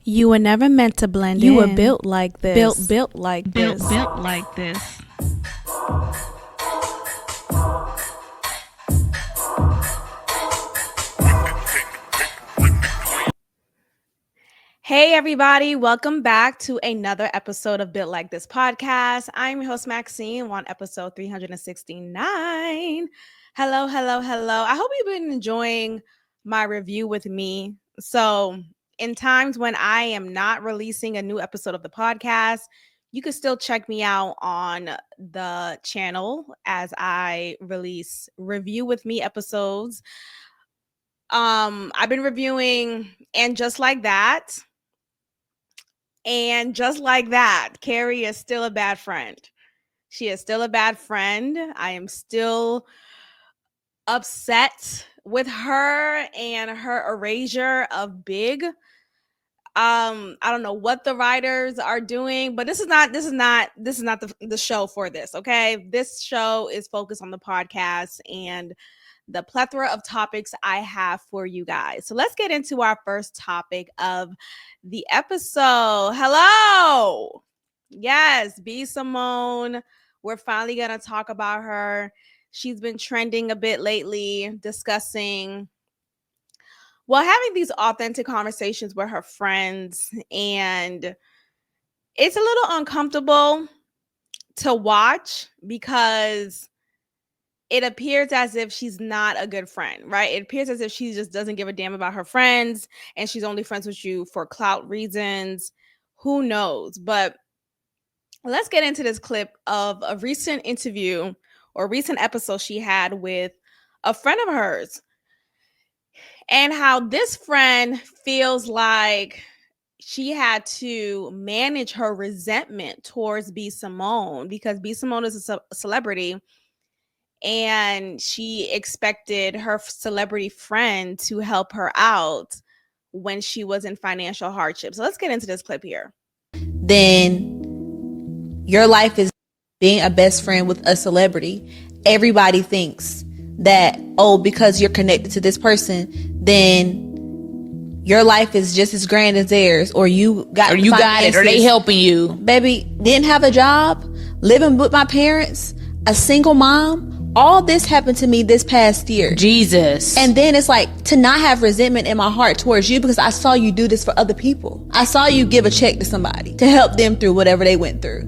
You were never meant to blend in. You were built like this. Built like this. Built like this. Hey everybody, welcome back to another episode of Built Like This podcast. I'm your host Maxine on episode 369. Hello. I hope you've been enjoying my review with me. So, in times when I am not releasing a new episode of the podcast, you can still check me out on the channel as I release review with me episodes. I've been reviewing And Just Like That. And just like that, Carrie is still a bad friend. She is still a bad friend. I am still upset with her and her erasure of Big. I don't know what the writers are doing, but this is not the show for this, okay? This show is focused on the podcast and the plethora of topics I have for you guys. So let's get into our first topic of the episode. Hello. Yes, B. Simone. We're finally going to talk about her. She's been trending a bit lately, discussing, having these authentic conversations with her friends. And it's a little uncomfortable to watch because it appears as if she's not a good friend, right? It appears as if she just doesn't give a damn about her friends and she's only friends with you for clout reasons. Who knows? But let's get into this clip of a recent interview or recent episode she had with a friend of hers and how this friend feels like she had to manage her resentment towards B. Simone because B. Simone is a celebrity. And she expected her celebrity friend to help her out when she was in financial hardship. So let's get into this clip here. Then your life is being a best friend with a celebrity. Everybody thinks that, because you're connected to this person, then your life is just as grand as theirs, or you got it, or they helping you. Baby, didn't have a job, living with my parents, a single mom. All this happened to me this past year. Jesus. And then it's like to not have resentment in my heart towards you because I saw you do this for other people. I saw you give a check to somebody to help them through whatever they went through.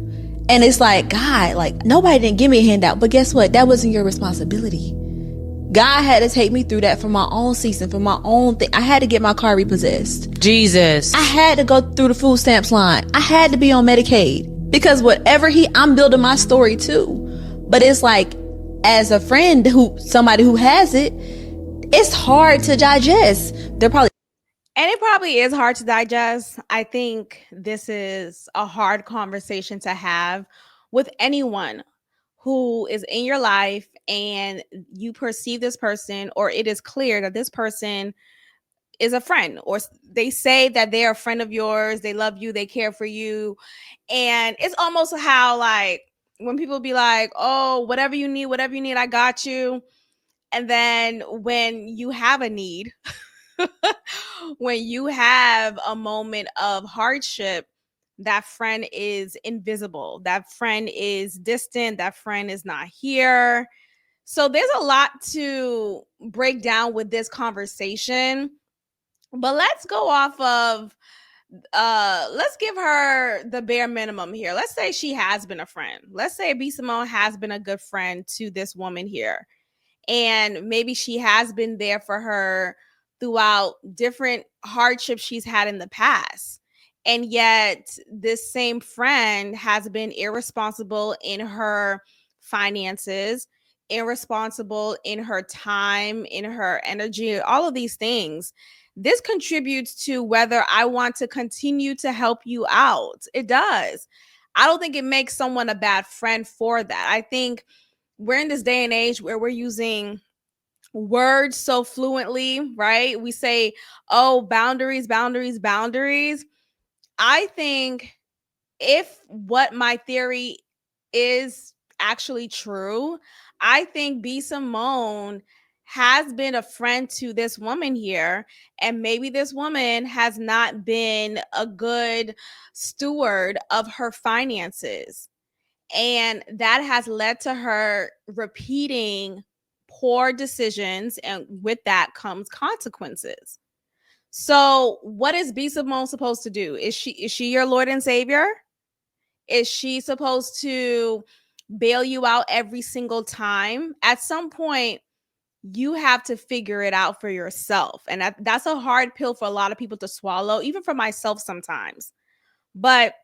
And it's like, God, like nobody didn't give me a handout, but guess what? That wasn't your responsibility. God had to take me through that for my own season, for my own thing. I had to get my car repossessed. Jesus. I had to go through the food stamps line. I had to be on Medicaid because I'm building my story too. But it's like, as a friend somebody who has it, it's hard to digest. And it probably is hard to digest. I think this is a hard conversation to have with anyone who is in your life and you perceive this person, or it is clear that this person is a friend, or they say that they're a friend of yours, they love you, they care for you. And it's almost how, like, when people be like, whatever you need, I got you. And then when you have a need, when you have a moment of hardship, that friend is invisible. That friend is distant. That friend is not here. So there's a lot to break down with this conversation. But let's go off of let's give her the bare minimum here. Let's say she has been a friend. Let's say B. Simone has been a good friend to this woman here. And maybe she has been there for her throughout different hardships she's had in the past. And yet this same friend has been irresponsible in her finances, irresponsible in her time, in her energy, all of these things. This contributes to whether I want to continue to help you out. It does. I don't think it makes someone a bad friend for that. I think we're in this day and age where we're using words so fluently, right? We say, boundaries. I think if what my theory is actually true, I think B. Simone has been a friend to this woman here, and maybe this woman has not been a good steward of her finances, and that has led to her repeating poor decisions, and with that comes consequences. So what is B Simone supposed to do? Is she your Lord and Savior? Is she supposed to bail you out every single time? At some point, you have to figure it out for yourself. And that's a hard pill for a lot of people to swallow, even for myself sometimes. But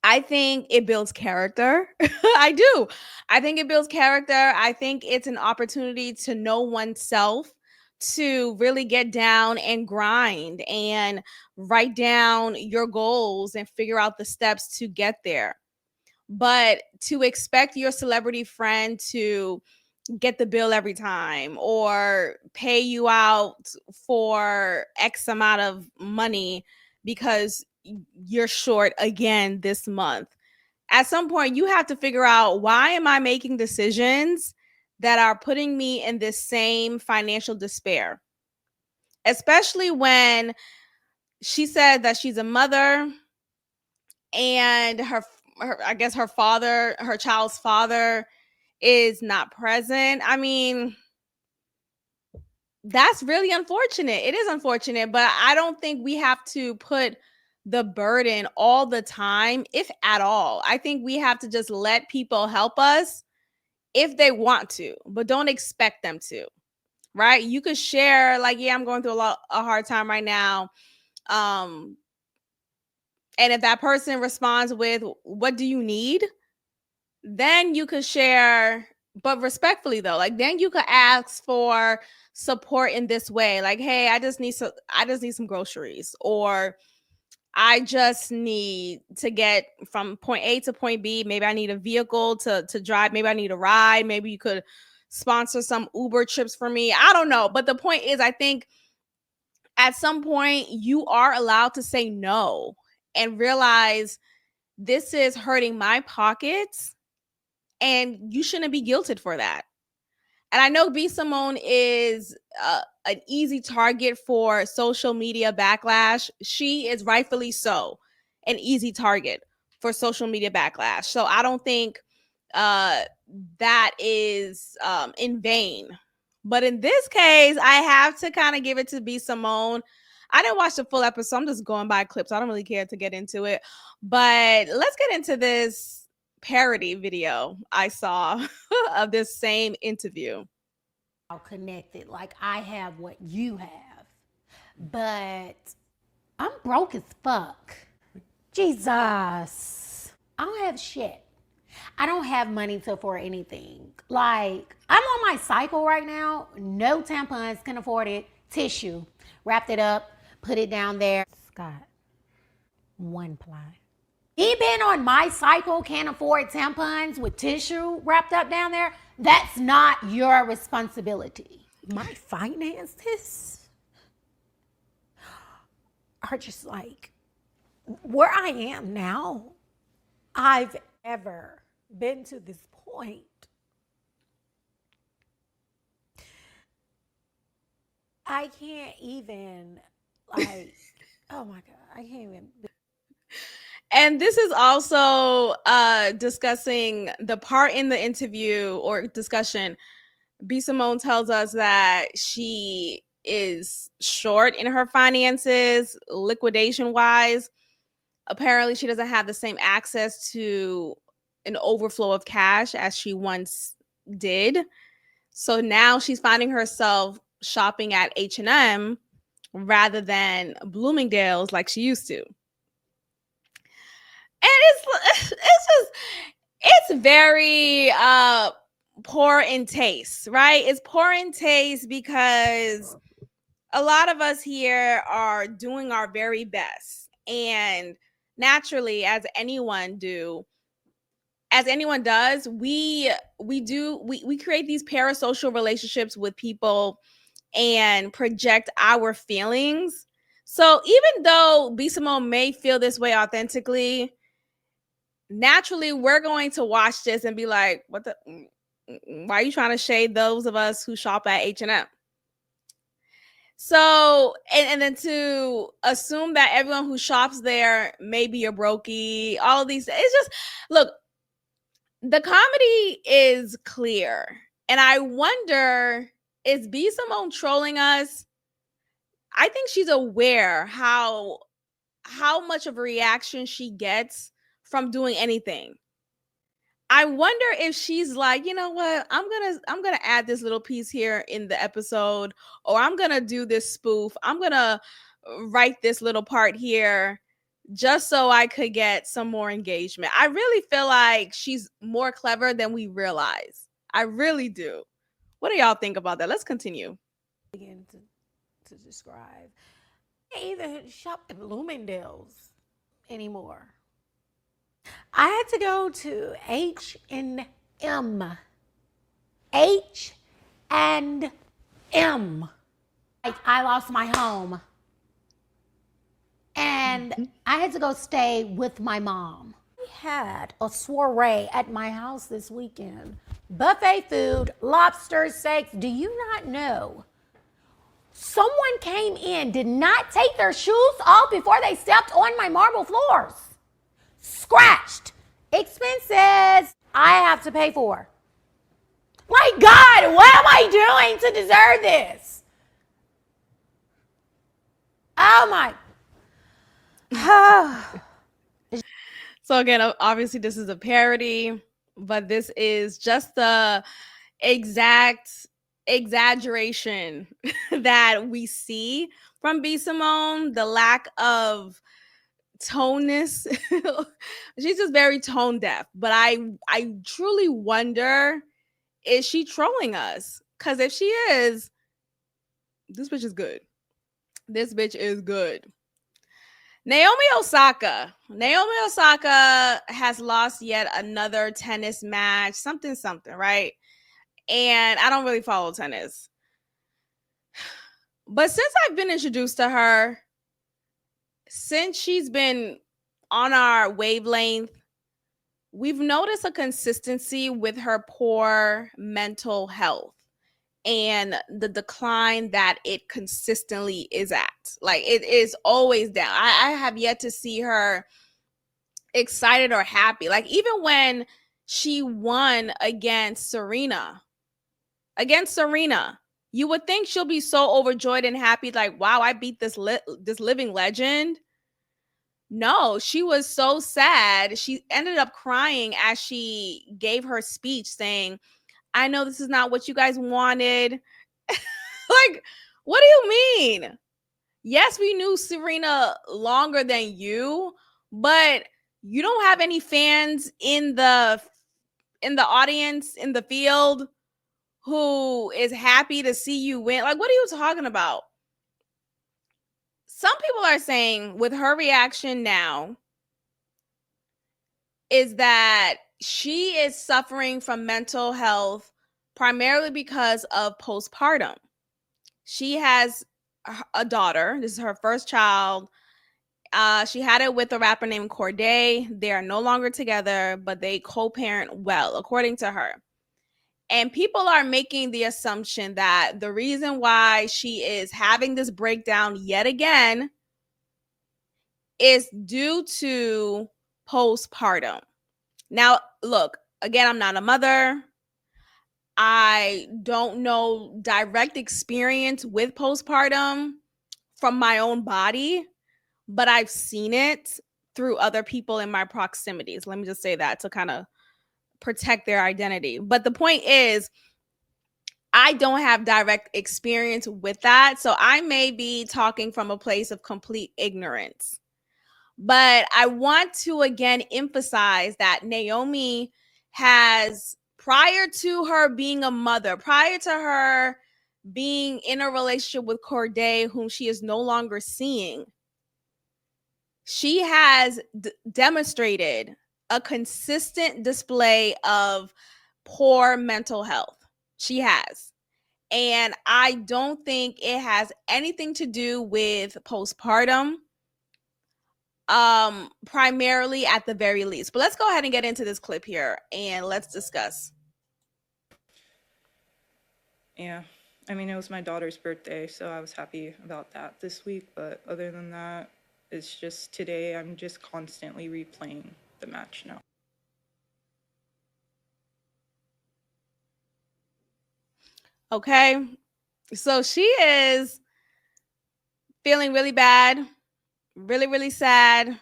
I think it builds character. I do. I think it builds character. I think it's an opportunity to know oneself, to really get down and grind and write down your goals and figure out the steps to get there. But to expect your celebrity friend to get the bill every time or pay you out for X amount of money because you're short again this month. At some point, you have to figure out, why am I making decisions that are putting me in this same financial despair? Especially when she said that she's a mother and her I guess her father, her child's father, is not present. I mean, that's really unfortunate. It is unfortunate, but I don't think we have to put the burden all the time, if at all. I think we have to just let people help us if they want to, but don't expect them to. Right? You could share, like, yeah, I'm going through a hard time right now. And if that person responds with, what do you need? Then you could share, but respectfully though. Like, then you could ask for support in this way. Like, hey, I just need some groceries, or I just need to get from point A to point B. Maybe I need a vehicle to drive. Maybe I need a ride. Maybe you could sponsor some Uber trips for me. I don't know. But the point is, I think at some point you are allowed to say no and realize, this is hurting my pockets and you shouldn't be guilted for that. And I know B Simone is an easy target for social media backlash. She is rightfully so an easy target for social media backlash. So I don't think that is in vain. But in this case, I have to kind of give it to B Simone. I didn't watch the full episode. I'm just going by clips. I don't really care to get into it. But let's get into this parody video I saw of this same interview. Connected, like I have what you have, but I'm broke as fuck. Jesus, I don't have shit. I don't have money to afford anything. Like, I'm on my cycle right now. No tampons, can afford it. Tissue, wrapped it up, put it down there. Scott, one ply. He been on my cycle, can't afford tampons with tissue wrapped up down there. That's not your responsibility. My finances are just like where I am now. I've ever been to this point. I can't even, like, oh my God, I can't even. And this is also discussing the part in the interview or discussion. B Simone tells us that she is short in her finances, liquidation wise. Apparently, she doesn't have the same access to an overflow of cash as she once did. So now she's finding herself shopping at H&M rather than Bloomingdale's like she used to. And it's very poor in taste, right? It's poor in taste because a lot of us here are doing our very best, and naturally, as anyone does, we create these parasocial relationships with people and project our feelings. So even though B Simone may feel this way authentically, naturally we're going to watch this and be like, what the Why are you trying to shade those of us who shop at H&M? So, and then to assume that everyone who shops there may be a brokey, all of these, it's just, look, the comedy is clear. And I wonder, is B Simone trolling us? I think she's aware how much of a reaction she gets from doing anything. I wonder if she's like, you know what, I'm gonna add this little piece here in the episode, or I'm gonna do this spoof. I'm gonna write this little part here just so I could get some more engagement. I really feel like she's more clever than we realize. I really do. What do y'all think about that? Let's continue. Begin to describe. I even shop at Bloomingdale's anymore. I had to go to H&M. H&M. I lost my home. And I had to go stay with my mom. We had a soiree at my house this weekend. Buffet food, lobster, steaks. Do you not know? Someone came in, did not take their shoes off before they stepped on my marble floors. Scratched. Expenses I have to pay for. My God, what am I doing to deserve this? Oh my. So again, obviously this is a parody, but this is just the exact exaggeration that we see from B Simone, the lack of toneness. She's just very tone deaf. But I truly wonder, is she trolling us? Because if she is, this bitch is good. This bitch is good. Naomi Osaka has lost yet another tennis match, something, right? And I don't really follow tennis. But since I've been introduced to her, since she's been on our wavelength, we've noticed a consistency with her poor mental health and the decline that it consistently is at. Like, it is always down. I have yet to see her excited or happy. Like, even when she won against Serena, you would think she'll be so overjoyed and happy, like, wow, I beat this living legend. No, she was so sad. She ended up crying as she gave her speech saying, I know this is not what you guys wanted. Like, what do you mean? Yes, we knew Serena longer than you, but you don't have any fans in the audience, in the field, who is happy to see you win. Like, what are you talking about? Some people are saying with her reaction now is that she is suffering from mental health primarily because of postpartum. She has a daughter. This is her first child. She had it with a rapper named Corday. They are no longer together, but they co-parent well, according to her. And people are making the assumption that the reason why she is having this breakdown yet again is due to postpartum. Now, look, again, I'm not a mother. I don't know direct experience with postpartum from my own body, but I've seen it through other people in my proximities. Let me just say that to kind of protect their identity. But the point is, I don't have direct experience with that. So I may be talking from a place of complete ignorance. But I want to again emphasize that Naomi has, prior to her being a mother, prior to her being in a relationship with Corday, whom she is no longer seeing, she has demonstrated a consistent display of poor mental health. She has. And I don't think it has anything to do with postpartum. Primarily at the very least. But let's go ahead and get into this clip here and let's discuss. Yeah. I mean, it was my daughter's birthday, so I was happy about that this week. But other than that, it's just today I'm just constantly replaying the match now. Okay. So she is feeling really bad, really, really sad,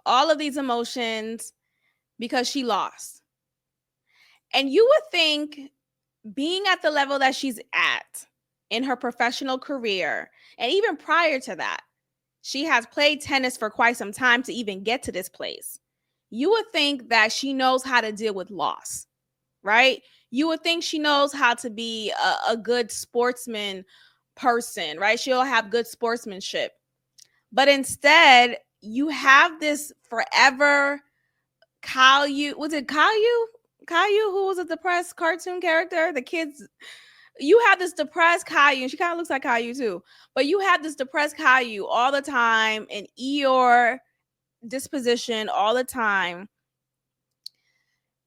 all of these emotions because she lost. And you would think, being at the level that she's at in her professional career, and even prior to that, she has played tennis for quite some time to even get to this place. You would think that she knows how to deal with loss, right? You would think she knows how to be a good sportsman person, right? She'll have good sportsmanship. But instead, you have this forever Caillou. Was it Caillou? Caillou, who was a depressed cartoon character? The kids. You have this depressed Caillou, and she kind of looks like Caillou too. But you have this depressed Caillou all the time, an Eeyore disposition all the time.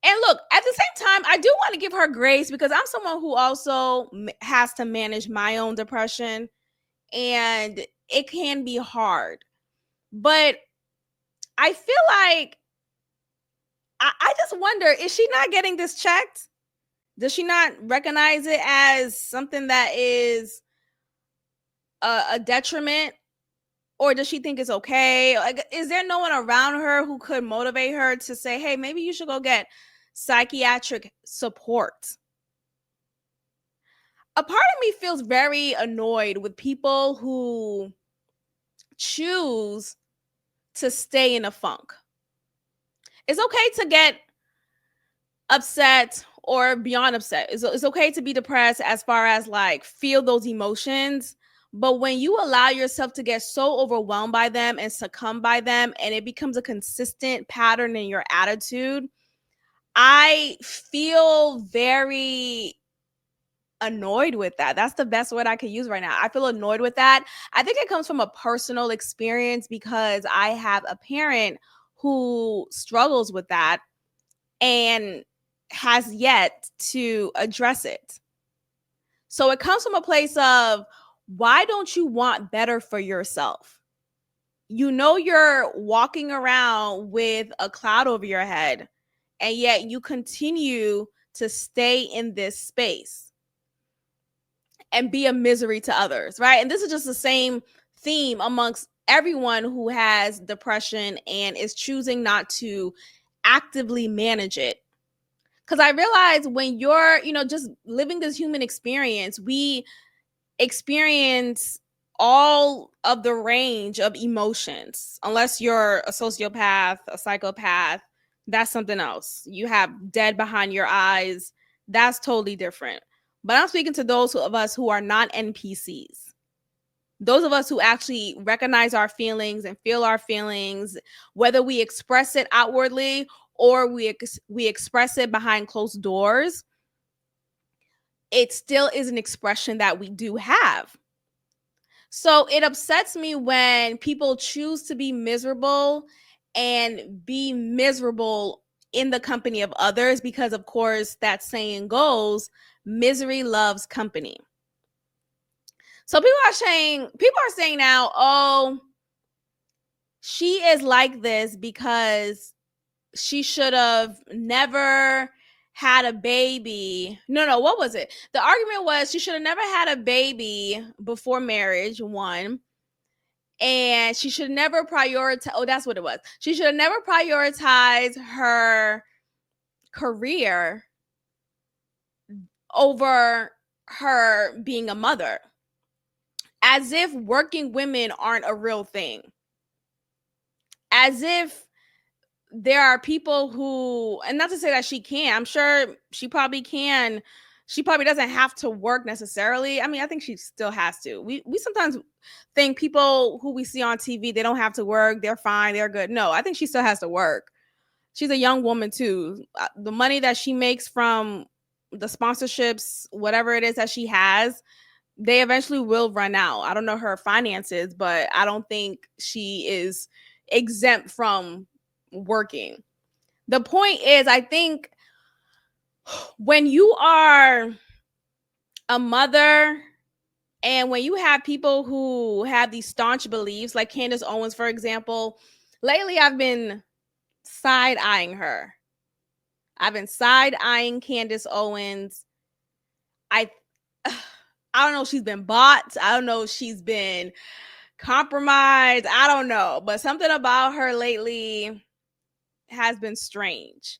And look, at the same time, I do want to give her grace because I'm someone who also has to manage my own depression, and it can be hard. But I feel like I just wonder, is she not getting this checked? Does she not recognize it as something that is a detriment? Or does she think it's okay? Like, is there no one around her who could motivate her to say, hey, maybe you should go get psychiatric support? A part of me feels very annoyed with people who choose to stay in a funk. It's okay to get upset or beyond upset. It's okay to be depressed as far as like feel those emotions. But when you allow yourself to get so overwhelmed by them and succumb by them, and it becomes a consistent pattern in your attitude, I feel very annoyed with that. That's the best word I could use right now. I feel annoyed with that. I think it comes from a personal experience because I have a parent who struggles with that and has yet to address it. So it comes from a place of, why don't you want better for yourself? You know, you're walking around with a cloud over your head, and yet you continue to stay in this space and be a misery to others, right? And this is just the same theme amongst everyone who has depression and is choosing not to actively manage it. Because I realize when you're, just living this human experience, we experience all of the range of emotions. Unless you're a sociopath, a psychopath, that's something else. You have dead behind your eyes. That's totally different. But I'm speaking to those of us who are not NPCs. Those of us who actually recognize our feelings and feel our feelings, whether we express it outwardly or we express it behind closed doors, it still is an expression that we do have. So it upsets me when people choose to be miserable and be miserable in the company of others, because of course that saying goes, misery loves company. So people are saying now, oh, she is like this because she should have never had a baby. No, what was it? The argument was she should have never had a baby before marriage, one. And she should never prioritize. Oh, that's what it was. She should have never prioritized her career over her being a mother. As if working women aren't a real thing. As if there are people who, and not to say that she can, I'm sure she probably can. She probably doesn't have to work necessarily. I mean, I think she still has to. We sometimes think people who we see on TV, they don't have to work. They're fine. They're good. No, I think she still has to work. She's a young woman too. The money that she makes from the sponsorships, whatever it is that she has, they eventually will run out. I don't know her finances, but I don't think she is exempt from working. The point is, I think when you are a mother, and when you have people who have these staunch beliefs, like Candace Owens, for example, lately I've been side-eyeing her. I've been side-eyeing Candace Owens. I don't know if she's been bought. I don't know if she's been compromised. I don't know. But something about her lately has been strange.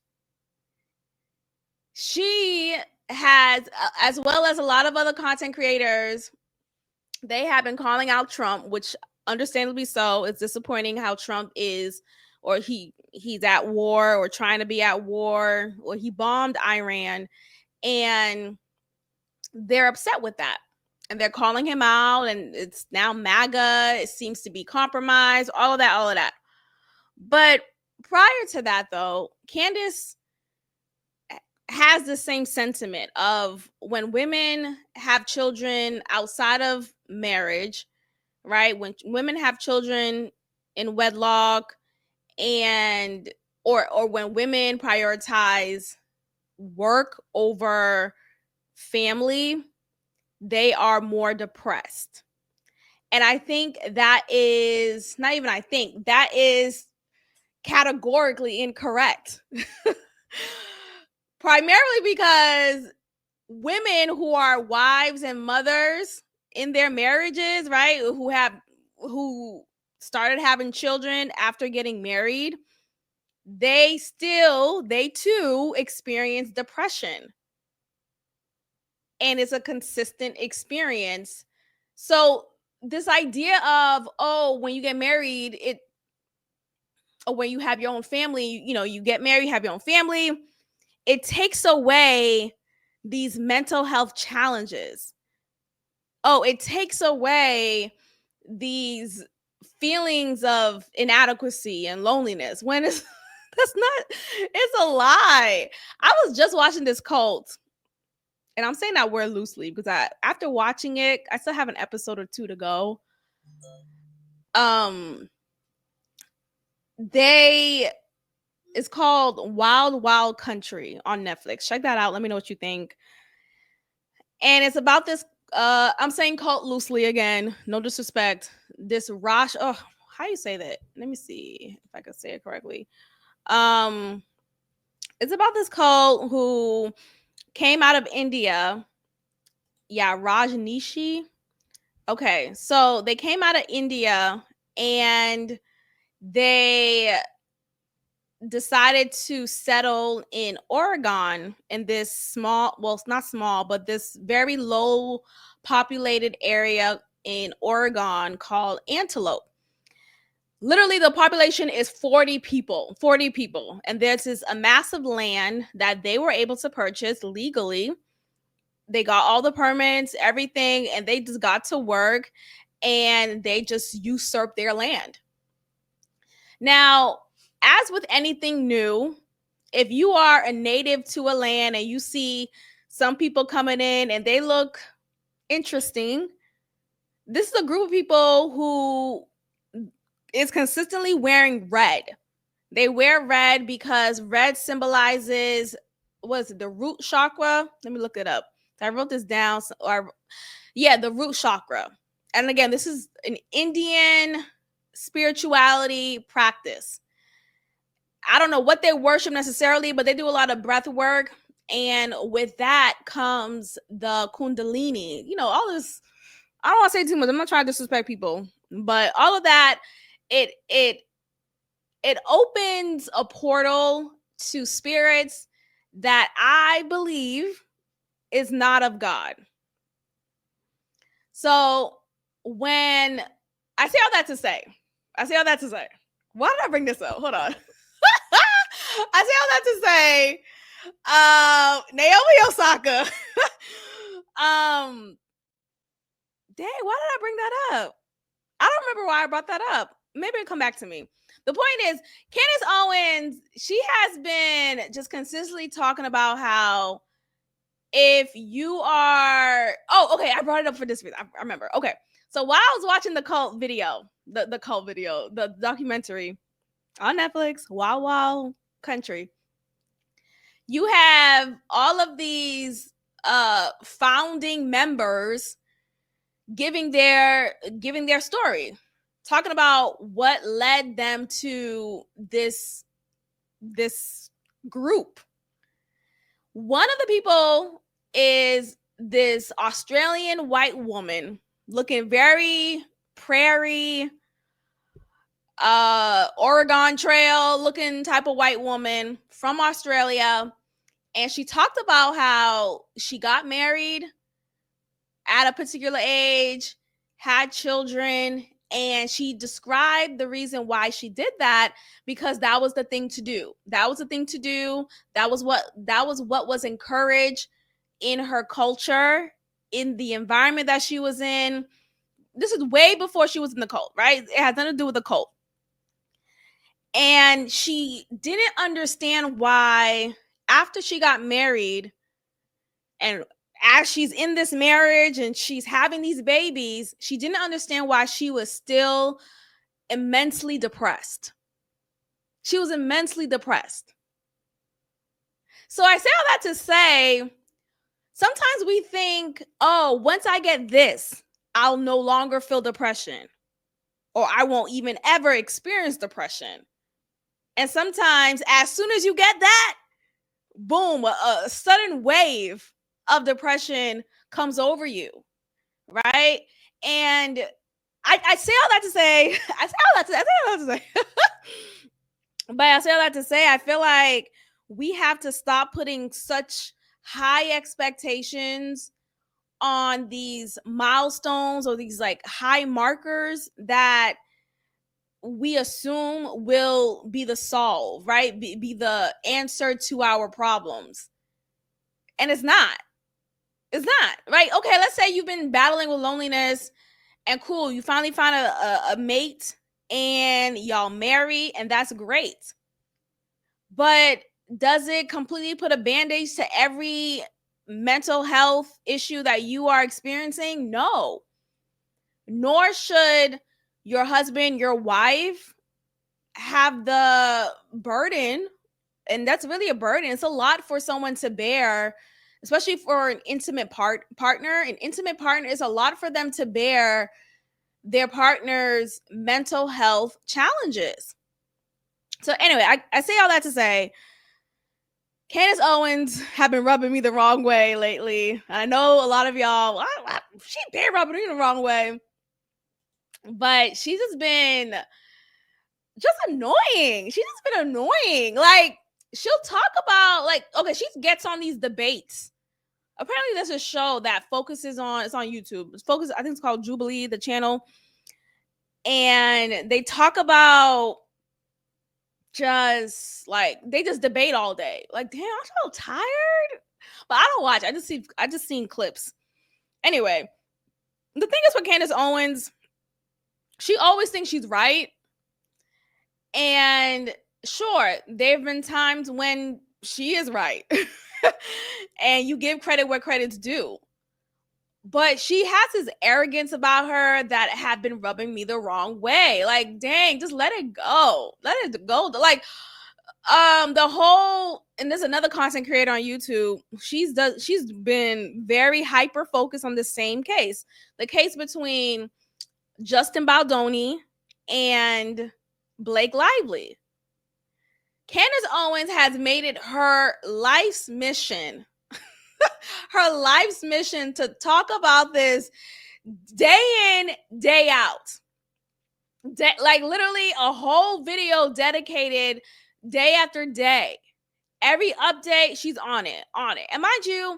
She has, as well as a lot of other content creators, they have been calling out Trump, which understandably so. It's disappointing how Trump is, or he's at war or trying to be at war, or he bombed Iran, and they're upset with that. And they're calling him out, and it's now MAGA. It seems to be compromised, all of that. But prior to that, though, Candace has the same sentiment of when women have children outside of marriage, right? When women have children in wedlock, and or when women prioritize work over family, they are more depressed. And I think that is not even, I think that is categorically incorrect. Primarily because women who are wives and mothers in their marriages, right, who started having children after getting married, they too experience depression. And it's a consistent experience. So this idea of, when you get married, or when you have your own family, you get married, have your own family, it takes away these mental health challenges. It takes away these feelings of inadequacy and loneliness, when it's a lie. I was just watching this cult, and I'm saying that word loosely because after watching it, I still have an episode or two to go. It's called Wild Wild Country on Netflix. Check that out. Let me know what you think. And it's about this, I'm saying cult loosely again, no disrespect. This Rosh, how you say that? Let me see if I can say it correctly. It's about this cult who came out of India. Yeah, Rajneeshi. Okay, so they came out of India, and they decided to settle in Oregon, in this small, well, it's not small, but this very low populated area in Oregon called Antelope. Literally, the population is 40 people. And there's a massive land that they were able to purchase legally. They got all the permits, everything, and they just got to work, and they just usurped their land. Now, as with anything new, if you are a native to a land and you see some people coming in and they look interesting, this is a group of people who is consistently wearing red. They wear red because red symbolizes, what is it, the root chakra? Let me look it up. I wrote this down. The root chakra. And again, this is an Indian spirituality practice. I don't know what they worship necessarily, but they do a lot of breath work. And with that comes the Kundalini. All this, I don't want to say too much. I'm not trying to disrespect people, but all of that, it opens a portal to spirits that I believe is not of God. So when I say all that to say, why did I bring this up? Hold on. I say all that to say, Naomi Osaka. Dang, why did I bring that up? I don't remember why I brought that up. Maybe it'll come back to me. The point is, Candace Owens, she has been just consistently talking about how if you are, okay, I brought it up for this reason. I remember. Okay, so while I was watching the cult video, the documentary on Netflix, Wild Wild Country, you have all of these founding members giving their story, talking about what led them to this group. One of the people is this Australian white woman looking very prairie, Oregon Trail looking type of white woman from Australia. And she talked about how she got married at a particular age, had children, and she described the reason why she did that because that was the thing to do. That was the thing to do. That was what was encouraged in her culture, in the environment that she was in. This is way before she was in the cult, right? It has nothing to do with the cult. And she didn't understand why after she got married and as she's in this marriage and she's having these babies, she didn't understand why she was still immensely depressed. She was immensely depressed. So I say all that to say, sometimes we think, oh, once I get this, I'll no longer feel depression, or I won't even ever experience depression. And sometimes as soon as you get that, boom, a sudden wave of depression comes over you, right? And I say all that to say, but I say all that to say, I feel like we have to stop putting such high expectations on these milestones or these like high markers that we assume will be the solve, right? Be the answer to our problems. And it's not. It's not, right? Okay, let's say you've been battling with loneliness and cool, you finally find a mate and y'all marry, and that's great. But does it completely put a band-aid to every mental health issue that you are experiencing? No. Nor should your husband, your wife have the burden, and that's really a burden. It's a lot for someone to bear, especially for an intimate partner. An intimate partner is a lot for them to bear their partner's mental health challenges. So anyway, I say all that to say, Candace Owens have been rubbing me the wrong way lately. I know a lot of y'all, she been rubbing me the wrong way. But she's just been annoying. She's just been annoying. Like, she'll talk about, like, okay, she gets on these debates. Apparently there's a show that focuses on, it's on YouTube. I think it's called Jubilee, the channel. And they talk about they just debate all day. Like, damn, I'm so tired. But I don't watch. I just seen clips. Anyway, the thing is with Candace Owens, she always thinks she's right. And sure, there have been times when she is right. And you give credit where credit's due. But she has this arrogance about her that have been rubbing me the wrong way. Like, dang, just let it go. Let it go. Like, and there's another content creator on YouTube. She's been very hyper focused on the same case. The case between Justin Baldoni and Blake Lively. Candace Owens has made it her life's mission to talk about this day in, day out. Like literally a whole video dedicated day after day. Every update, she's on it. And mind you,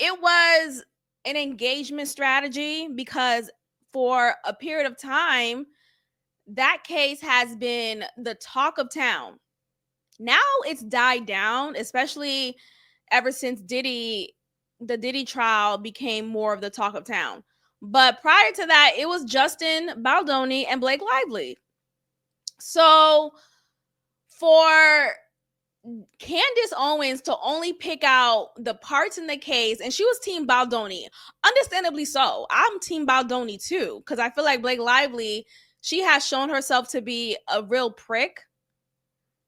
it was an engagement strategy because for a period of time, that case has been the talk of town. Now it's died down, especially ever since the Diddy trial became more of the talk of town. But prior to that, it was Justin Baldoni and Blake Lively. So for Candace Owens to only pick out the parts in the case, and she was Team Baldoni, understandably so. I'm Team Baldoni too, because I feel like Blake Lively, she has shown herself to be a real prick.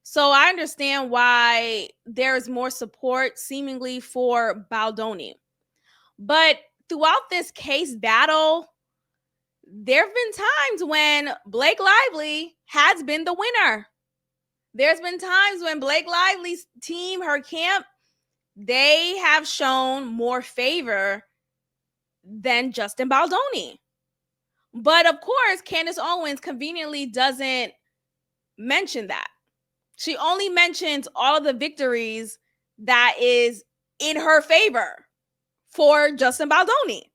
So I understand why there's more support seemingly for Baldoni. But throughout this case battle, there have been times when Blake Lively has been the winner. There's been times when Blake Lively's team, her camp, they have shown more favor than Justin Baldoni. But of course, Candace Owens conveniently doesn't mention that. She only mentions all of the victories that is in her favor for Justin Baldoni.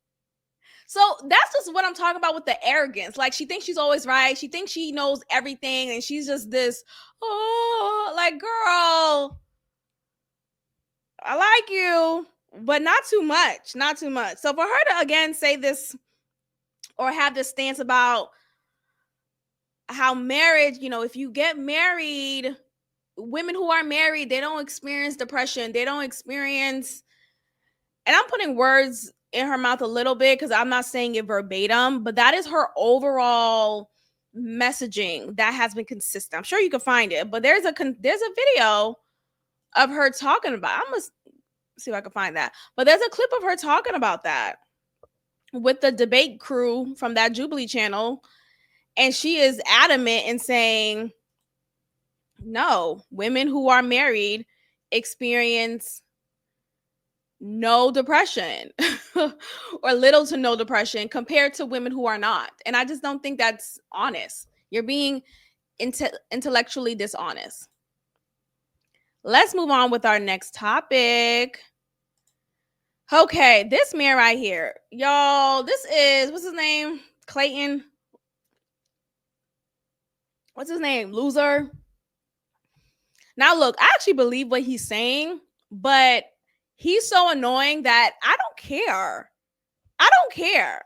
So that's just what I'm talking about with the arrogance. Like, she thinks she's always right. She thinks she knows everything. And she's just this, like, girl, I like you, but not too much. Not too much. So for her to, again, say this or have this stance about how marriage, if you get married, women who are married, they don't experience depression. They don't experience, and I'm putting words in her mouth a little bit because I'm not saying it verbatim, but that is her overall messaging that has been consistent. I'm sure you can find it, but there's a video of her talking about, I'm gonna see if I can find that, but there's a clip of her talking about that with the debate crew from that Jubilee channel, and she is adamant in saying, no, women who are married experience no depression or little to no depression compared to women who are not. And I just don't think that's honest. You're being intellectually dishonest. Let's move on with our next topic. Okay, this man right here. Y'all, this is, what's his name? Clayton. What's his name? Loser. Now, look, I actually believe what he's saying, but he's so annoying that I don't care. I don't care.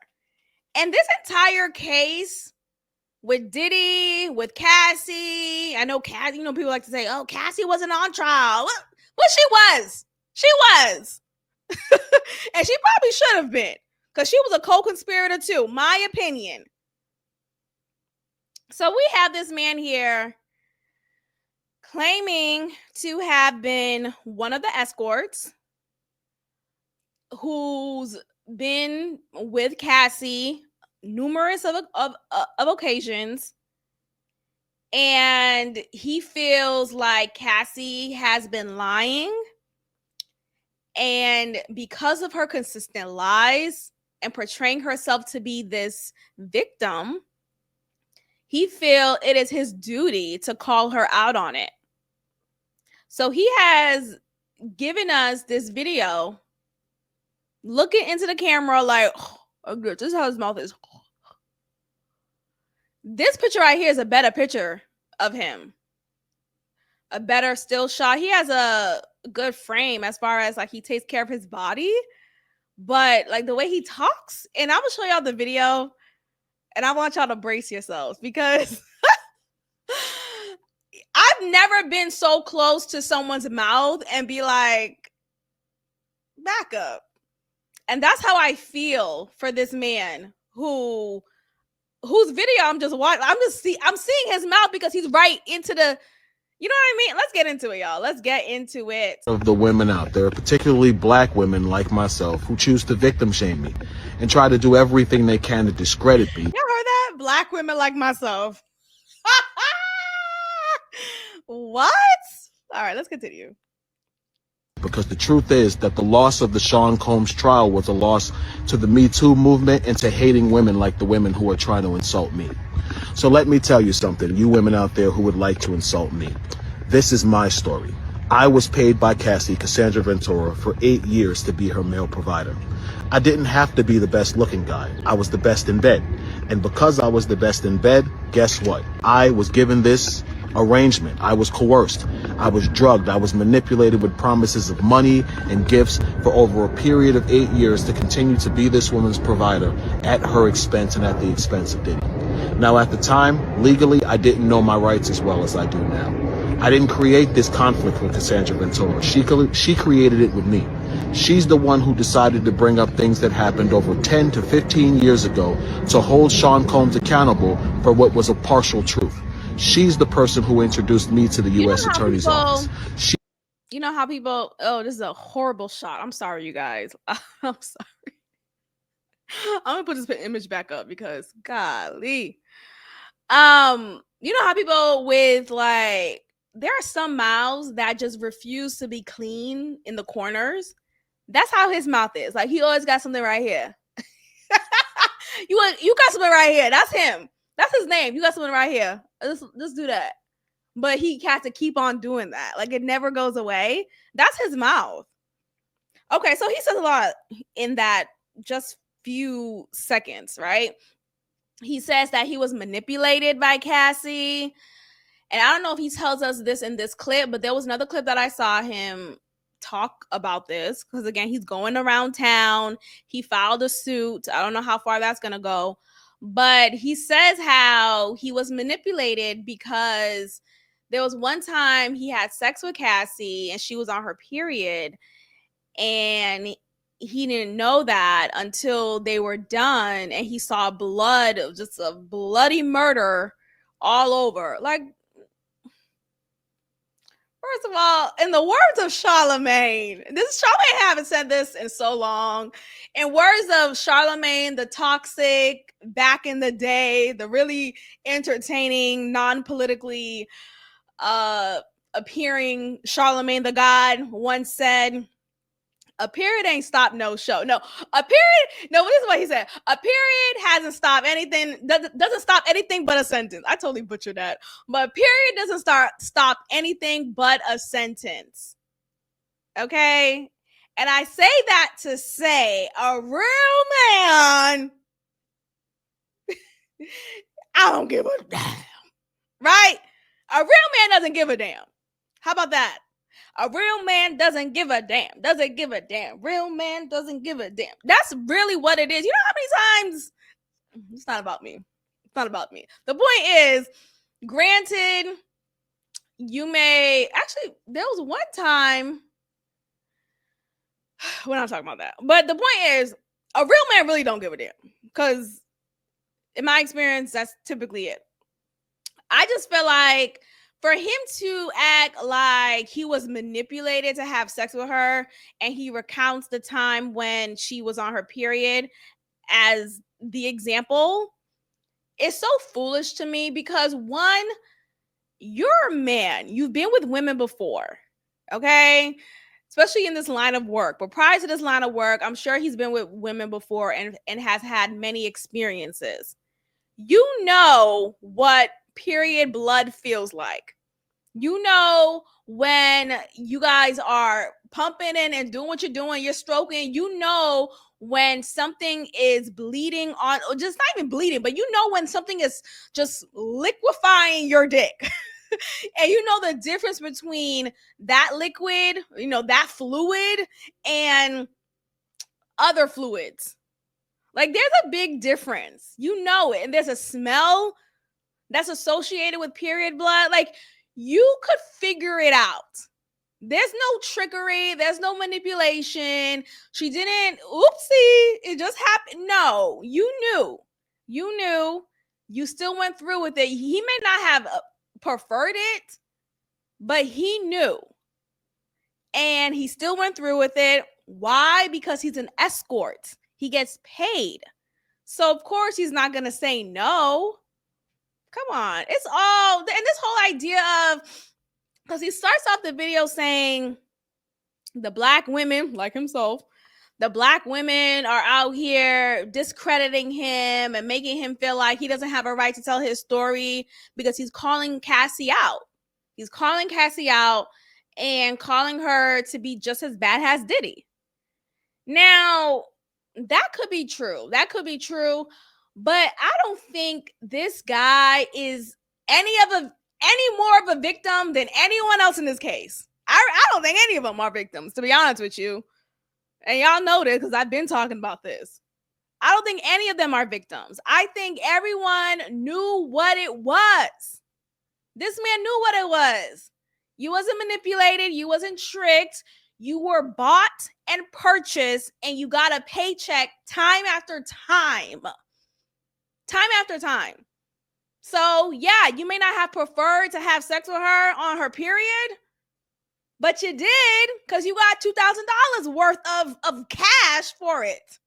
And this entire case with Diddy, with Cassie, I know Cassie, people like to say, oh, Cassie wasn't on trial. Well, she was. She was. And she probably should have been, because she was a co-conspirator too, my opinion. So we have this man here claiming to have been one of the escorts who's been with Cassie numerous of occasions, and he feels like Cassie has been lying, and because of her consistent lies and portraying herself to be this victim, he feels it is his duty to call her out on it. So he has given us this video looking into the camera like, oh, this is how his mouth is. This picture right here is a better picture of him. A better still shot. He has a good frame as far as like he takes care of his body. But like the way he talks, and I will show y'all the video, and I want y'all to brace yourselves because I've never been so close to someone's mouth and be like, back up. And that's how I feel for this man whose video I'm just watching. I'm seeing his mouth because he's right into the, you know what I mean? Let's get into it, y'all. Let's get into it. Of the women out there, particularly black women like myself, who choose to victim shame me and try to do everything they can to discredit me. Y'all heard that? Black women like myself. What? All right, let's continue. Because the truth is that the loss of the Sean Combs trial was a loss to the Me Too movement and to hating women like the women who are trying to insult me. So let me tell you something, you women out there who would like to insult me. This is my story. I was paid by Cassie, Cassandra Ventura, for 8 years to be her male provider. I didn't have to be the best looking guy. I was the best in bed. And because I was the best in bed, guess what? I was given this arrangement. I was coerced. I was drugged. I was manipulated with promises of money and gifts for over a period of 8 years to continue to be this woman's provider at her expense and at the expense of Diddy. Now, at the time, legally, I didn't know my rights as well as I do now. I didn't create this conflict with Cassandra Ventura. She created it with me. She's the one who decided to bring up things that happened over 10 to 15 years ago to hold Sean Combs accountable for what was a partial truth. She's the person who introduced me to the U.S. Attorney's office. You know how people, oh, this is a horrible shot. I'm sorry, you guys. I'm sorry. I'm gonna put this image back up because golly. You know how people with like, there are some mouths that just refuse to be clean in the corners. That's how his mouth is. Like, he always got something right here. You got something right here. That's him. That's his name. You got something right here. Let's do that. But he has to keep on doing that. Like, it never goes away. That's his mouth. Okay, so he says a lot in that just few seconds, right? He says that he was manipulated by Cassie. And I don't know if he tells us this in this clip, but there was another clip that I saw him talk about this. Because again, he's going around town. He filed a suit. I don't know how far that's going to go. But he says how he was manipulated because there was one time he had sex with Cassie and she was on her period. And he didn't know that until they were done, and he saw blood, just a bloody murder all over. Like, first of all, in the words of Charlemagne, Charlemagne haven't said this in so long. In words of Charlemagne, the toxic, back in the day, the really entertaining, non-politically appearing Charlemagne the God once said, a period ain't stopped no show. No, a period. No, this is what he said. A period hasn't stopped anything. Doesn't stop anything but a sentence. I totally butchered that. But a period doesn't stop anything but a sentence. Okay, and I say that to say a real man. I don't give a damn. Right? A real man doesn't give a damn. How about that? A real man doesn't give a damn. Doesn't give a damn. Real man doesn't give a damn. That's really what it is. You know how many times? It's not about me. It's not about me. The point is, granted, you may actually. There was one time. We're not talking about that. But the point is, a real man really don't give a damn. Because in my experience, that's typically it. I just feel like for him to act like he was manipulated to have sex with her, and he recounts the time when she was on her period as the example, is so foolish to me because, one, you're a man. You've been with women before, okay? Especially in this line of work. But prior to this line of work, I'm sure he's been with women before and has had many experiences. You know what period blood feels like. You know when you guys are pumping in and doing what you're doing, you're stroking. You know when something is bleeding on, or just not even bleeding, but you know when something is just liquefying your dick. And you know the difference between that liquid, you know, that fluid, and other fluids. Like, there's a big difference. You know it. And there's a smell that's associated with period blood. Like, you could figure it out. There's no trickery. There's no manipulation. She didn't, oopsie, it just happened. No, you knew. You knew. You still went through with it. He may not have preferred it, but he knew. And he still went through with it. Why? Because he's an escort. He gets paid. So, of course, he's not going to say no. Come on. It's all, and this whole idea of, because he starts off the video saying the black women, like himself, the black women are out here discrediting him and making him feel like he doesn't have a right to tell his story because he's calling Cassie out. He's calling Cassie out and calling her to be just as bad as Diddy. Now, that could be true. That could be true. But I don't think this guy is any more of a victim than anyone else in this case. I don't think any of them are victims, to be honest with you. And y'all know this because I've been talking about this. I don't think any of them are victims. I think everyone knew what it was. This man knew what it was. You wasn't manipulated. You wasn't tricked. You were bought and purchased, and you got a paycheck time after time. Time after time. So yeah, you may not have preferred to have sex with her on her period, but you did because you got $2,000 worth of cash for it.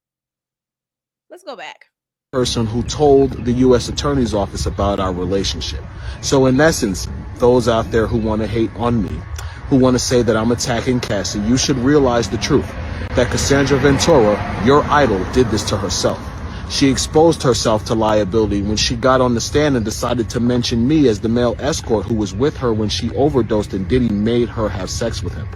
Let's go back. Person who told the U.S. Attorney's Office about our relationship. So in essence, those out there who want to hate on me, who want to say that I'm attacking Cassie, you should realize the truth, that Cassandra Ventura, your idol, did this to herself. She exposed herself to liability when she got on the stand and decided to mention me as the male escort who was with her when she overdosed and Diddy made her have sex with him.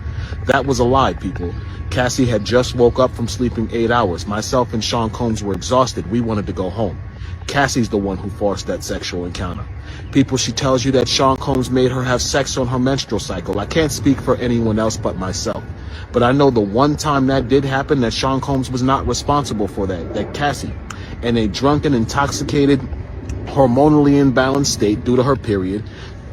That was a lie, people. Cassie had just woke up from sleeping 8 hours. Myself and Sean Combs were exhausted. We wanted to go home. Cassie's the one who forced that sexual encounter. People, she tells you that Sean Combs made her have sex on her menstrual cycle. I can't speak for anyone else but myself. But I know the one time that did happen, that Sean Combs was not responsible for that Cassie, in a drunken, intoxicated, hormonally imbalanced state due to her period,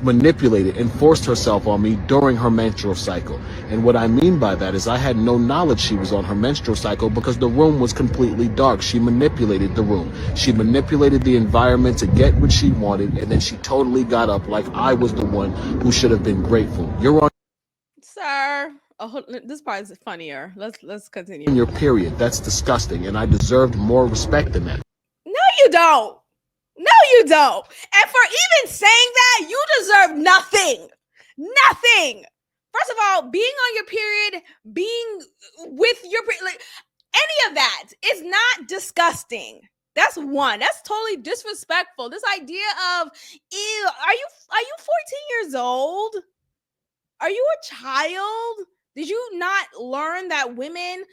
manipulated and forced herself on me during her menstrual cycle. And what I mean by that is I had no knowledge she was on her menstrual cycle because the room was completely dark. She manipulated the room. She manipulated the environment to get what she wanted, and then she totally got up like I was the one who should have been grateful. You're on Sir. Oh, this part is funnier. Let's continue. your period. That's disgusting, and I deserved more respect than that. No, you don't. No, you don't. And for even saying that, you deserve nothing. Nothing. First of all, being on your period, being with your period, like any of that is not disgusting. That's one. That's totally disrespectful. This idea of, ew, are you 14 years old? Are you a child? Did you not learn that women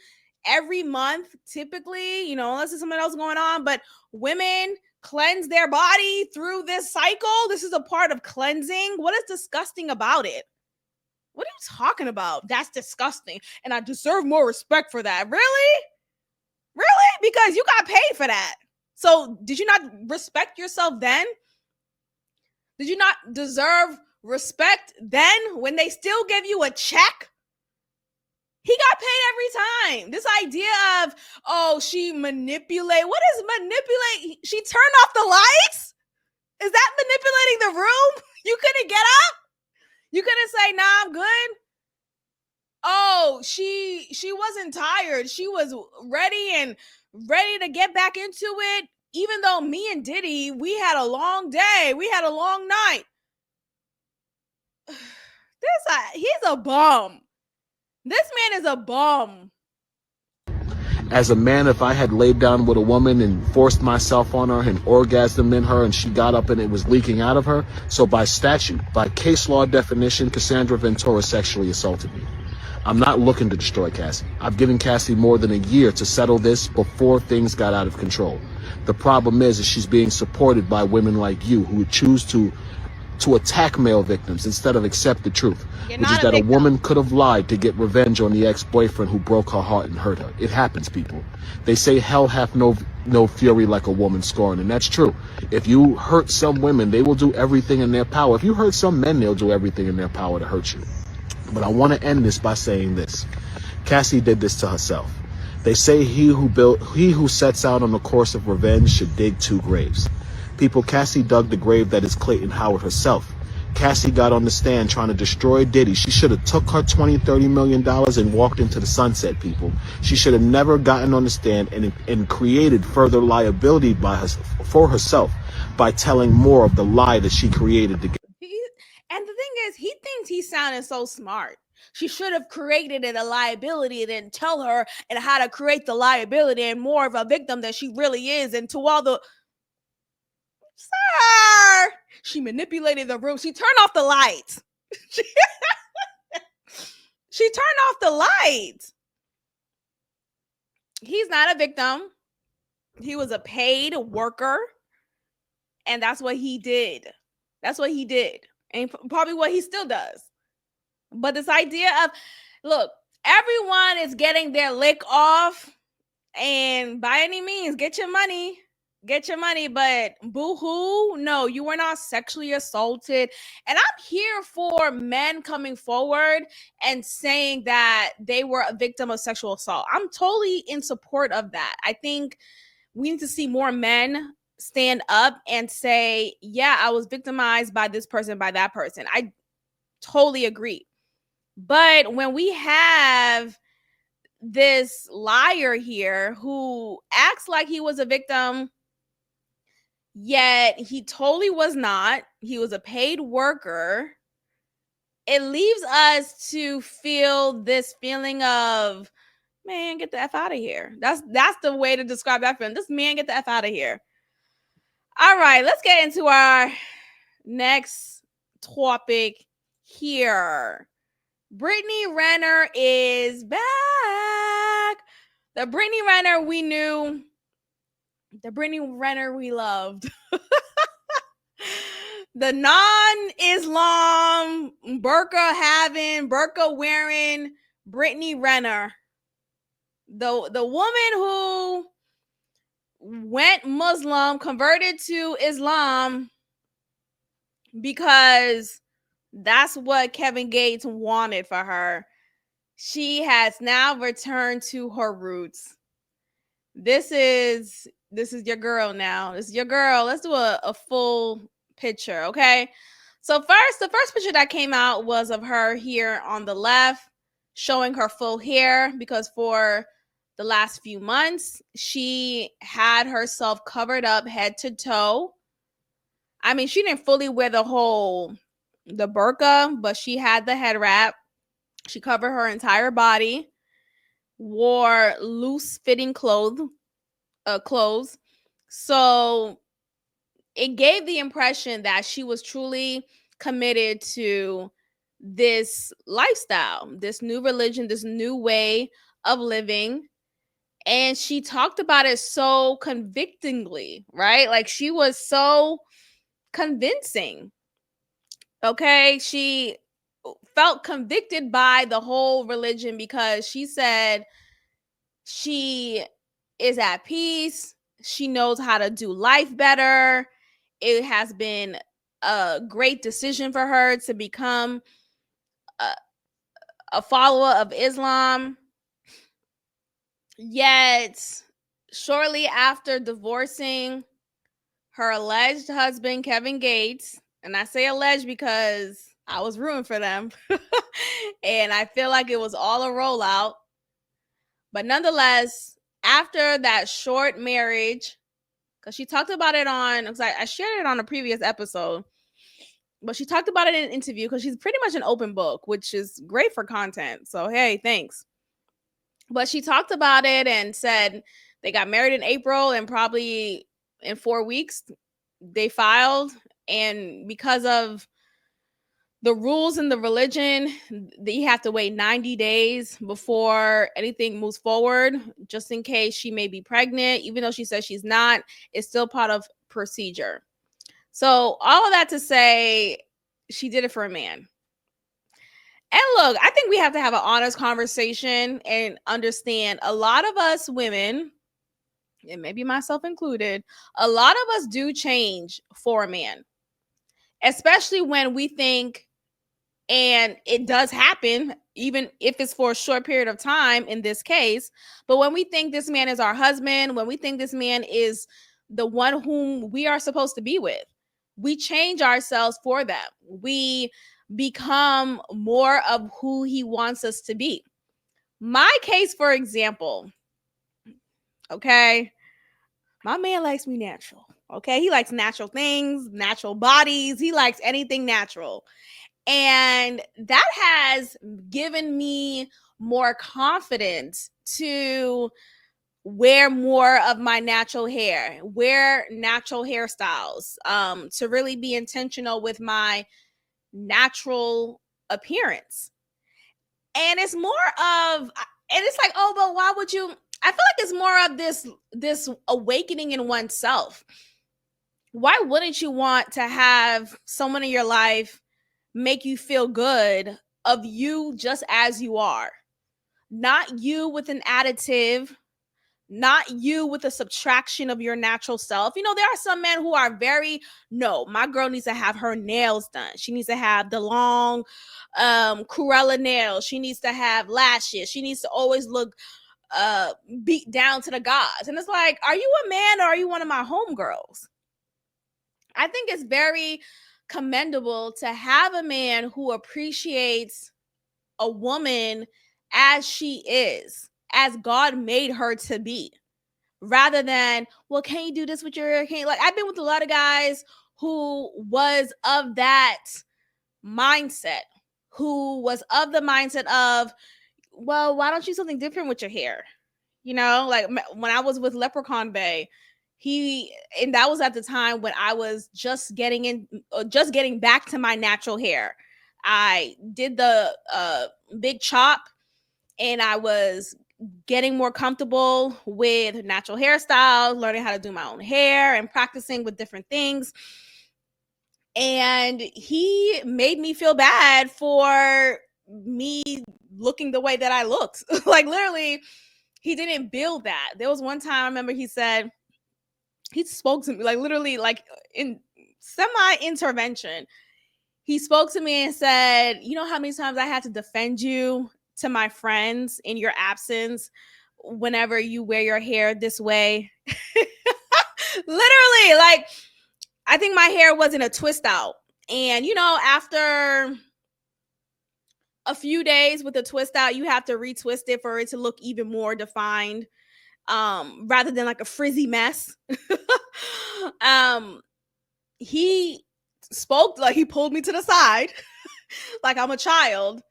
every month, typically, unless there's something else going on, but women cleanse their body through this cycle? This is a part of cleansing. What is disgusting about it? What are you talking about? That's disgusting. And I deserve more respect for that. Really? Really? Because you got paid for that. So did you not respect yourself then? Did you not deserve respect then when they still give you a check? He got paid every time. This idea of, oh, she manipulate. What is manipulate? She turned off the lights? Is that manipulating the room? You couldn't get up? You couldn't say, nah, I'm good? Oh, she wasn't tired. She was ready to get back into it. Even though me and Diddy, we had a long day. We had a long night. He's a bum. This man is a bum. As a man, if I had laid down with a woman and forced myself on her and orgasmed in her and she got up and it was leaking out of her, so by statute, by case law definition, Cassandra Ventura sexually assaulted me. I'm not looking to destroy Cassie. I've given Cassie more than a year to settle this before things got out of control. The problem is she's being supported by women like you who would choose to attack male victims instead of accept the truth, which is that a woman could have lied to get revenge on the ex-boyfriend who broke her heart and hurt her. It happens, people. They say hell hath no fury like a woman scorned, and that's true. If you hurt some women, they will do everything in their power. If you hurt some men, they'll do everything in their power to hurt you. But I want to end this by saying this. Cassie did this to herself. They say he who sets out on the course of revenge should dig 2 graves. People, Cassie dug the grave that is Clayton Howard herself. Cassie got on the stand trying to destroy Diddy. She should have took her $20-30 million and walked into the sunset, people. She should have never gotten on the stand and created further liability for herself by telling more of the lie that she created to get. And the thing is, he thinks he's sounding so smart. She should have created a liability and then tell her and how to create the liability and more of a victim than she really is. And to all the... Sir, she manipulated the room. She turned off the lights. She turned off the lights. He's not a victim. He was a paid worker. And that's what he did. That's what he did. And probably what he still does. But this idea of, look, everyone is getting their lick off. And by any means, get your money. Get your money, but boo-hoo, no, you were not sexually assaulted. And I'm here for men coming forward and saying that they were a victim of sexual assault. I'm totally in support of that. I think we need to see more men stand up and say, yeah, I was victimized by this person, by that person. I totally agree. But when we have this liar here who acts like he was a victim, yet he totally was not, he was a paid worker, it leaves us to feel this feeling of, man, get the F out of here. That's the way to describe that feeling. This man, get the F out of here. All right, let's get into our next topic here. Brittany Renner is back. The Brittany Renner we knew, the Brittany Renner we loved. The non-Islam, burqa wearing Brittany Renner. The woman who went Muslim, converted to Islam because that's what Kevin Gates wanted for her. She has now returned to her roots. This is your girl now. This is your girl. Let's do a full picture, okay? So the first picture that came out was of her here on the left, showing her full hair, because for the last few months, she had herself covered up head to toe. I mean, she didn't fully wear the burqa, but she had the head wrap. She covered her entire body, wore loose fitting clothes. So it gave the impression that she was truly committed to this lifestyle, this new religion, this new way of living. And she talked about it so convictingly, right? Like, she was so convincing. Okay, she felt convicted by the whole religion because she said she is at peace. She knows how to do life better. It has been a great decision for her to become a follower of Islam. Yet, shortly after divorcing her alleged husband, Kevin Gates, and I say alleged because I was rooting for them, and I feel like it was all a rollout. But nonetheless, after that short marriage, because she talked about it because I shared it on a previous episode, but she talked about it in an interview because she's pretty much an open book, which is great for content. So, hey, thanks. But she talked about it and said they got married in April, and probably in 4 weeks they filed. And because of the rules in the religion, you have to wait 90 days before anything moves forward, just in case she may be pregnant. Even though she says she's not, it's still part of procedure. So all of that to say, she did it for a man. And look, I think we have to have an honest conversation and understand, a lot of us women, and maybe myself included, a lot of us do change for a man, especially when we think, and it does happen, even if it's for a short period of time in this case, but when we think this man is our husband, when we think this man is the one whom we are supposed to be with, we change ourselves for them. We become more of who he wants us to be. My case, for example, okay, my man likes me natural. Okay, he likes natural things, natural bodies. He likes anything natural. And that has given me more confidence to wear more of my natural hair, wear natural hairstyles, to really be intentional with my natural appearance. And it's more of, and it's like, oh, but why would you? I feel like it's more of this awakening in oneself. Why wouldn't you want to have someone in your life make you feel good of you just as you are? Not you with an additive, not you with a subtraction of your natural self. You know, there are some men who are no, my girl needs to have her nails done. She needs to have the long Cruella nails. She needs to have lashes. She needs to always look beat down to the gods. And it's like, are you a man or are you one of my homegirls? I think it's very commendable to have a man who appreciates a woman as she is, as God made her to be, rather than, well, can you do this with your, can you, like, I've been with a lot of guys who was of that mindset, who was of the mindset of, well, why don't you do something different with your hair? You know, like when I was with Leprechaun Bay, and that was at the time when I was just getting back to my natural hair. I did the big chop, and I was getting more comfortable with natural hairstyles, learning how to do my own hair and practicing with different things. And he made me feel bad for me looking the way that I looked. Like, literally, he didn't build that. There was one time I remember he said, he spoke to me, like, literally, like, in semi-intervention. He spoke to me and said, you know how many times I had to defend you to my friends in your absence whenever you wear your hair this way? Literally, like, I think my hair wasn't a twist out. And, you know, after a few days with a twist out, you have to retwist it for it to look even more defined, rather than like a frizzy mess. He spoke, like, he pulled me to the side like I'm a child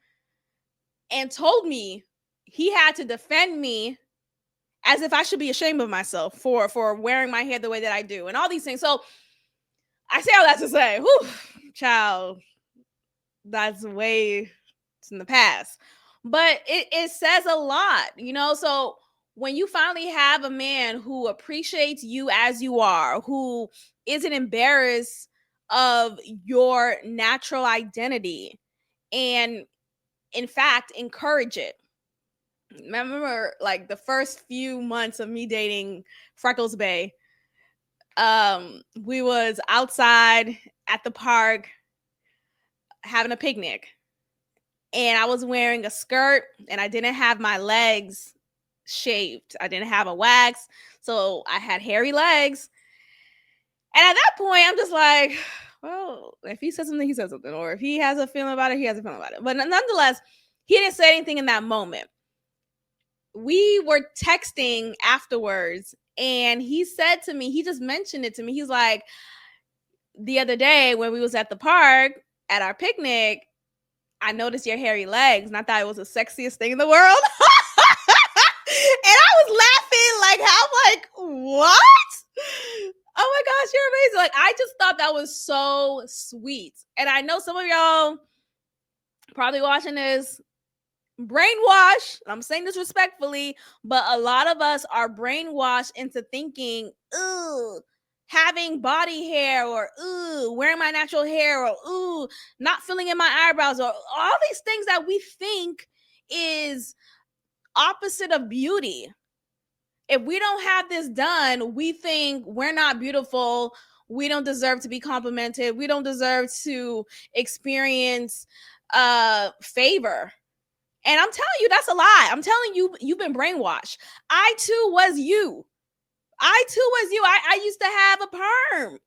and told me he had to defend me as if I should be ashamed of myself for wearing my hair the way that I do and all these things. So I say all that to say, whew, child, that's way in the past. But it says a lot, you know? So when you finally have a man who appreciates you as you are, who isn't embarrassed of your natural identity, and in fact encourage it. I remember, like, the first few months of me dating Freckles Bay, we was outside at the park having a picnic, and I was wearing a skirt and I didn't have my legs shaved. I didn't have a wax, so I had hairy legs. And at that point, I'm just like, well, if he says something, he says something. Or if he has a feeling about it, he has a feeling about it. But nonetheless, he didn't say anything in that moment. We were texting afterwards, and he said to me, he just mentioned it to me. He's like, the other day when we was at the park at our picnic, I noticed your hairy legs, and I thought it was the sexiest thing in the world. And I was laughing like, how, like, what? Oh my gosh, you're amazing. Like, I just thought that was so sweet. And I know some of y'all probably watching this brainwashed. I'm saying this respectfully, but a lot of us are brainwashed into thinking, ooh, having body hair, or ooh, wearing my natural hair, or ooh, not filling in my eyebrows, or all these things that we think is opposite of beauty. If we don't have this done, we think we're not beautiful. We don't deserve to be complimented. We don't deserve to experience favor. And I'm telling you, that's a lie. I'm telling you, you've been brainwashed. I too was you. I used to have a perm.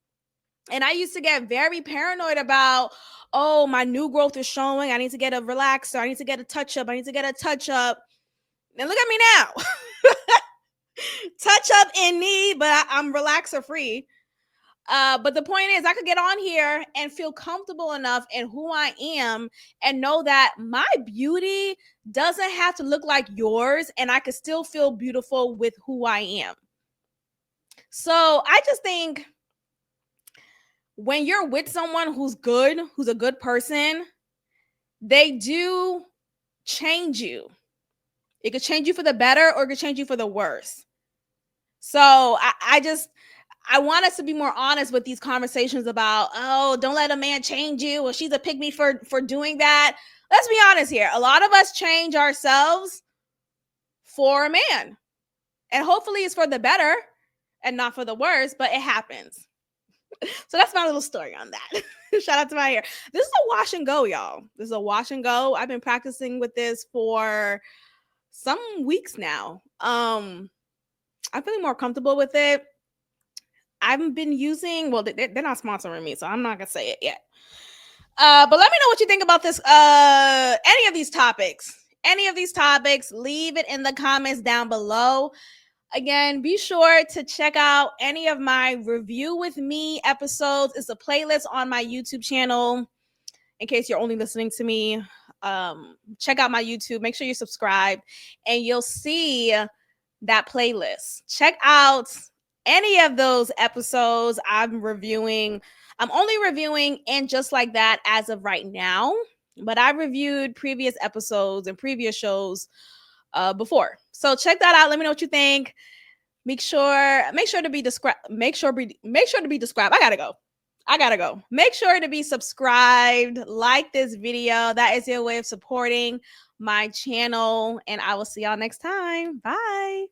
And I used to get very paranoid about, oh, my new growth is showing. I need to get a relaxer. I need to get a touch-up. And look at me now. Touch up in need, but I'm relaxer free. But the point is, I could get on here and feel comfortable enough in who I am and know that my beauty doesn't have to look like yours, and I could still feel beautiful with who I am. So I just think when you're with someone who's good, who's a good person, they do change you. It could change you for the better, or it could change you for the worse. So I want us to be more honest with these conversations about, oh, don't let a man change you, or she's a pygmy for doing that. Let's be honest here. A lot of us change ourselves for a man. And hopefully it's for the better and not for the worse, but it happens. So that's my little story on that. Shout out to my hair. This is a wash and go, y'all. This is a wash and go. I've been practicing with this for some weeks now. I'm feeling more comfortable with it. I've been using, well, they're not sponsoring me, so I'm not gonna say it yet. But let me know what you think about this. Any of these topics. Leave it in the comments down below. Again, be sure to check out any of my Review with Me episodes. It's a playlist on my YouTube channel. In case you're only listening to me, check out my YouTube. Make sure you subscribe, and you'll see that playlist. Check out any of those episodes I'm reviewing. I'm only reviewing And Just Like That as of right now, but I reviewed previous episodes and previous shows before. So check that out. Let me know what you think. Make sure to be described. Make sure to be described. I gotta go. Make sure to be subscribed. Like this video. That is your way of supporting my channel. And I will see y'all next time. Bye.